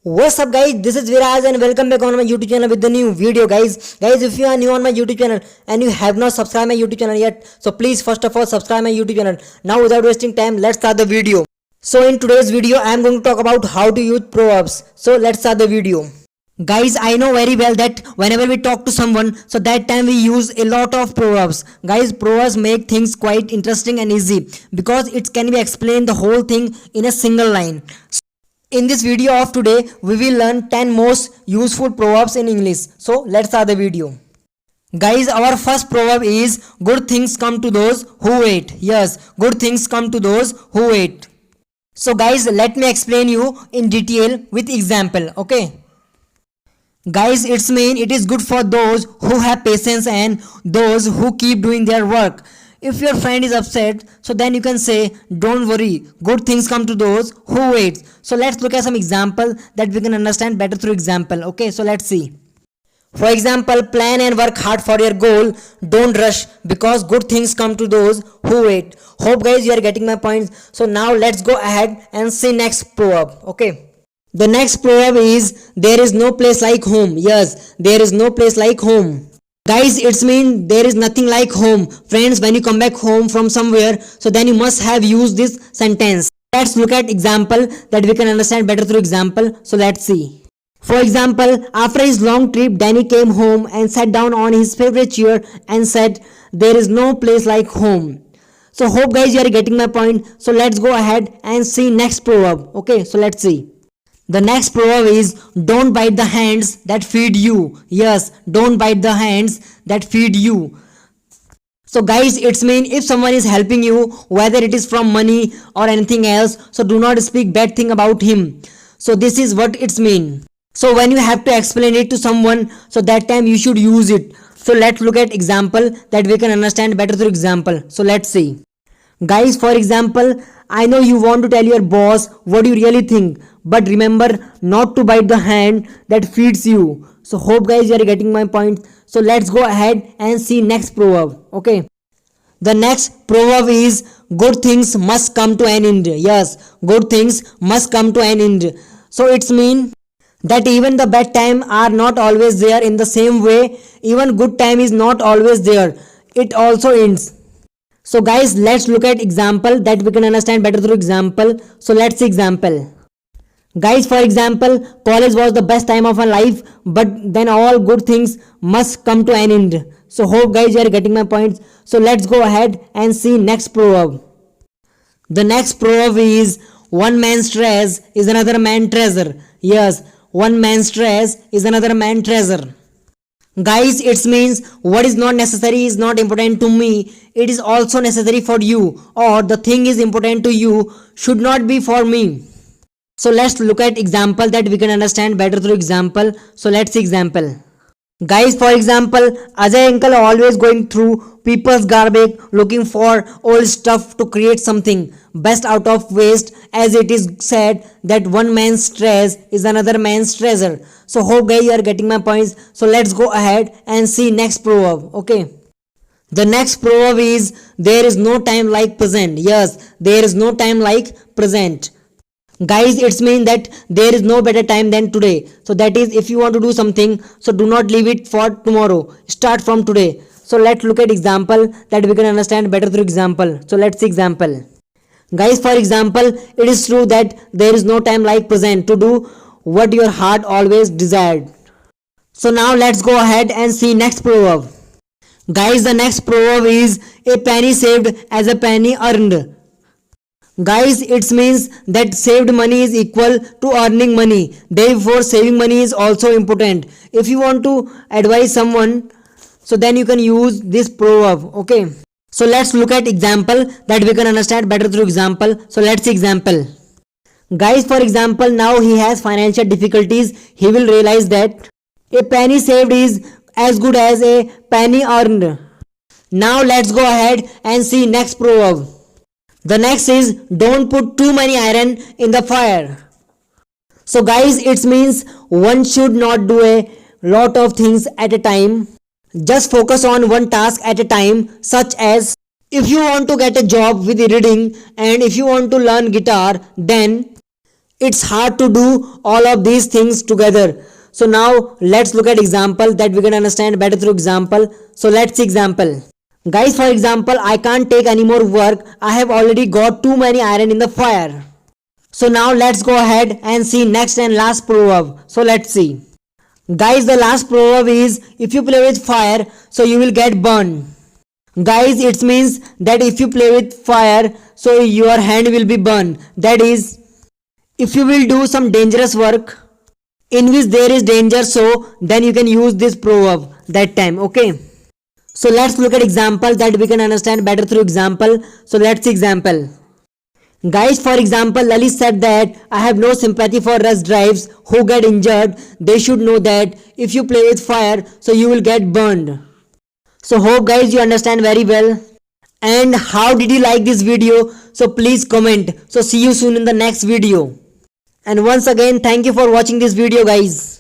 What's up guys, this is Viraj and welcome back on my YouTube channel with the new video guys. If you are new on my YouTube channel and you have not subscribed my YouTube channel yet, so please first of all subscribe my YouTube channel. Now without wasting time, let's start the video. So in today's video I am going to talk about how to use proverbs. So let's start the video. Guys, I know very well that whenever we talk to someone, so that time we use a lot of proverbs. Guys, proverbs make things quite interesting and easy because it can be explained the whole thing in a single line. In this video of today, we will learn 10 most useful proverbs in English. So let's start the video. Guys, our first proverb is good things come to those who wait. Yes, good things come to those who wait. So guys, let me explain you in detail with example. Okay. Guys, it's mean it is good for those who have patience and those who keep doing their work. If your friend is upset, so then you can say, don't worry, good things come to those who wait. So let's look at some example that we can understand better through example. Okay, so let's see. For example, plan and work hard for your goal. Don't rush because good things come to those who wait. Hope guys you are getting my points. So now let's go ahead and see next proverb. Okay. The next proverb is there is no place like home. Yes, there is no place like home. Guys, it's mean there is nothing like home. Friends, when you come back home from somewhere, so then you must have used this sentence. Let's look at example that we can understand better through example. So let's see. For example, after his long trip, Danny came home and sat down on his favorite chair and said, there is no place like home. So hope guys you are getting my point. So let's go ahead and see next proverb. Okay, so let's see. The next proverb is don't bite the hands that feed you. Yes, don't bite the hands that feed you. So guys, it's mean if someone is helping you, whether it is from money or anything else, so do not speak bad thing about him. So this is what it's mean. So when you have to explain it to someone, so that time you should use it. So let's look at example that we can understand better through example. So let's see. Guys, for example, I know you want to tell your boss what you really think, but remember not to bite the hand that feeds you. So hope guys you are getting my point. So let's go ahead and see next proverb. Okay. The next proverb is good things must come to an end. Yes, good things must come to an end. So it's mean that even the bad time are not always there in the same way. Even good time is not always there. It also ends. So guys, let's look at example that we can understand better through example. So let's see example. Guys, for example, college was the best time of my life, but then all good things must come to an end. So hope guys you are getting my points. So let's go ahead and see next proverb. The next proverb is one man's stress is another man's treasure. Yes, one man's stress is another man's treasure. Guys, it means what is not necessary is not important to me. It is also necessary for you, or the thing is important to you should not be for me. So let's look at example that we can understand better through example. So let's see example. Guys, for example, Ajay uncle always going through people's garbage looking for old stuff to create something best out of waste, as it is said that one man's stress is another man's treasure. So hope guys you are getting my points. So let's go ahead and see next proverb. Okay. The next proverb is there is no time like present. Yes, there is no time like present. Guys, it's mean that there is no better time than today. So that is if you want to do something, so do not leave it for tomorrow. Start from today. So let's look at example that we can understand better through example. So let's see example. Guys, for example, it is true that there is no time like present to do what your heart always desired. So now let's go ahead and see next proverb. Guys, the next proverb is a penny saved as a penny earned. Guys, it means that saved money is equal to earning money. Therefore, saving money is also important. If you want to advise someone, so then you can use this proverb. Okay. So let's look at example that we can understand better through example. So let's see example. Guys, for example, now he has financial difficulties. He will realize that a penny saved is as good as a penny earned. Now let's go ahead and see next proverb. The next is don't put too many iron in the fire. So guys, it means one should not do a lot of things at a time. Just focus on one task at a time, such as if you want to get a job with reading and if you want to learn guitar, then It's hard to do all of these things together. So now let's look at example that we can understand better through example. So let's see example. Guys, for example, I can't take any more work. I have already got too many iron in the fire. So now let's go ahead and see next and last proverb. So let's see. Guys, the last proverb is if you play with fire, so you will get burned. Guys, it means that if you play with fire, so your hand will be burned. That is, if you will do some dangerous work in which there is danger, so then you can use this proverb that time. Okay. So let's look at example that we can understand better through example. So let's see example. Guys, for example, Lalit said that I have no sympathy for rush drives who get injured. They should know that if you play with fire, so you will get burned. So hope guys you understand very well. And how did you like this video? So please comment. So see you soon in the next video. And once again, thank you for watching this video guys.